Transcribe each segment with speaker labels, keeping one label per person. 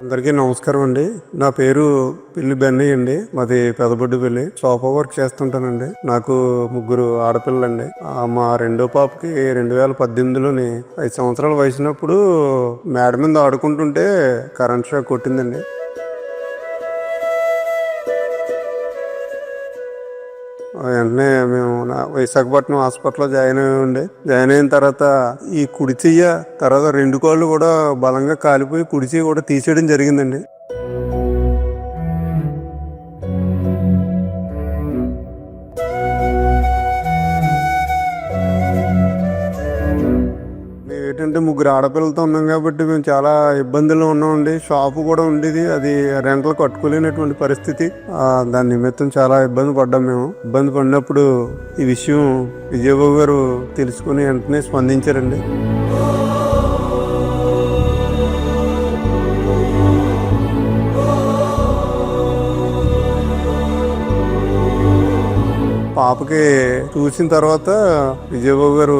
Speaker 1: అందరికీ నమస్కారం అండి. నా పేరు పిల్లి బెన్నీ అండి. మాది పెదబొడ్డుపల్లి. Sofa work చేస్తుంటానండి. నాకు 3 ఆడపిల్లలండి. మా రెండో పాపకి 2018లోని 5 సంవత్సరాల వయసునప్పుడు మేడ మీద ఆడుకుంటుంటే కరెంట్ షాక్ కొట్టిందండి. వెంటనే మేము విశాఖపట్నం హాస్పిటల్లో జాయిన్ అయ్యామండి. జాయిన్ అయిన తర్వాత ఈ కుడి చెయ్య తర్వాత 2 కాళ్ళు కూడా బలంగా కాలిపోయి కుడి చెయ్యి కూడా తీసేయడం జరిగిందండి. ఏంటంటే 3 ఆడపిల్లలతో ఉన్నాం కాబట్టి మేము చాలా ఇబ్బందుల్లో ఉన్నామండి. షాపు కూడా ఉండేది, అది రెంట్లు కట్టుకోలేనటువంటి పరిస్థితి. దాని నిమిత్తం చాలా ఇబ్బంది పడ్డాం. మేము ఇబ్బంది పడినప్పుడు ఈ విషయం విజయబాబు గారు తెలుసుకుని వెంటనే స్పందించారండి. పాపకి చూసిన తర్వాత విజయబాబు గారు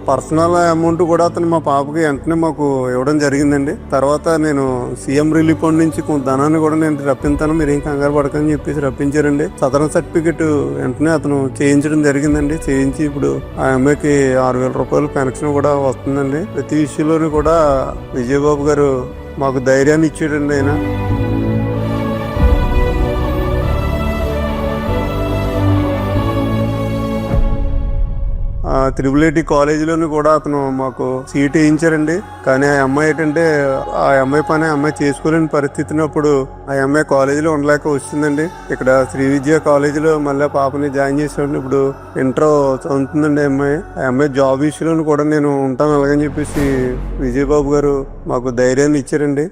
Speaker 1: పర్సనల్ అమౌంట్ కూడా అతను మా పాపకి వెంటనే మాకు ఇవ్వడం జరిగిందండి. తర్వాత నేను సీఎం రిలీఫ్ ఫండ్ నుంచి కొంత ధనాన్ని కూడా నేను రప్పిస్తాను, మీరు ఏం కంగారు పడకని చెప్పేసి రప్పించారండి. సదరన్ సర్టిఫికెట్ వెంటనే అతను చేయించడం జరిగిందండి. చేయించి ఇప్పుడు ఆ అమ్మాయికి 6,000 రూపాయలు పెన్షన్ కూడా వస్తుందండి. ప్రతి విషయంలోనూ కూడా విజయబాబు గారు మాకు ధైర్యాన్ని ఇచ్చాడండి. ఆయన IIIT కాలేజీలోని కూడా అతను మాకు సీట్ వేయించారండి. కానీ ఆ అమ్మాయి ఏంటంటే ఆ అమ్మాయి పని అమ్మాయి చేసుకోలేని పరిస్థితినప్పుడు ఆ అమ్మాయి కాలేజీలో ఉండలేక వచ్చిందండి. ఇక్కడ శ్రీ విద్యా కాలేజీలో మళ్ళీ పాపని జాయిన్ చేసాడు. ఇప్పుడు ఇంటర్ చదువుతుందండి అమ్మాయి. ఆ అమ్మాయి జాబ్ విషయంలో కూడా నేను ఉంటాను అలాగని చెప్పేసి విజయబాబు గారు మాకు ధైర్యాన్ని ఇచ్చారండి.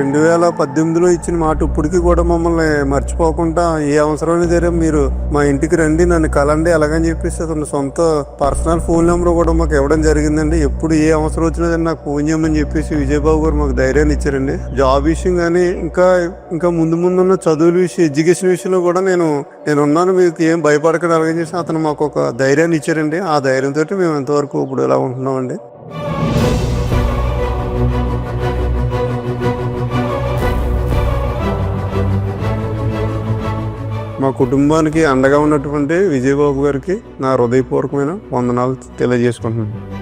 Speaker 1: 2018లో ఇచ్చిన మాట ఇప్పటికీ కూడా మమ్మల్ని మర్చిపోకుండా ఏ అవసరమైన సరే మీరు మా ఇంటికి రండి, నన్ను కలండి అలాగని చెప్పేసి అతను సొంత పర్సనల్ ఫోన్ నెంబర్ కూడా మాకు ఇవ్వడం జరిగిందండి. ఎప్పుడు ఏ అవసరం వచ్చినా నాకు ఫోన్ చేయమని చెప్పేసి విజయబాబు గారు మాకు ధైర్యాన్ని ఇచ్చారండి. జాబ్ విషయం కానీ ఇంకా ముందున్న చదువుల విషయం, ఎడ్యుకేషన్ విషయంలో కూడా నేను ఉన్నాను, మీకు ఏం భయపడకుండా అలాగని చేసి అతను మాకు ఒక ధైర్యాన్ని ఇచ్చారండి. ఆ ధైర్యంతో మేము ఎంతవరకు ఇప్పుడు ఇలా ఉంటున్నామండి. మా కుటుంబానికి అండగా ఉన్నటువంటి విజయబాబు గారికి నా హృదయపూర్వకమైన వందనాలు తెలియజేసుకుంటున్నాను.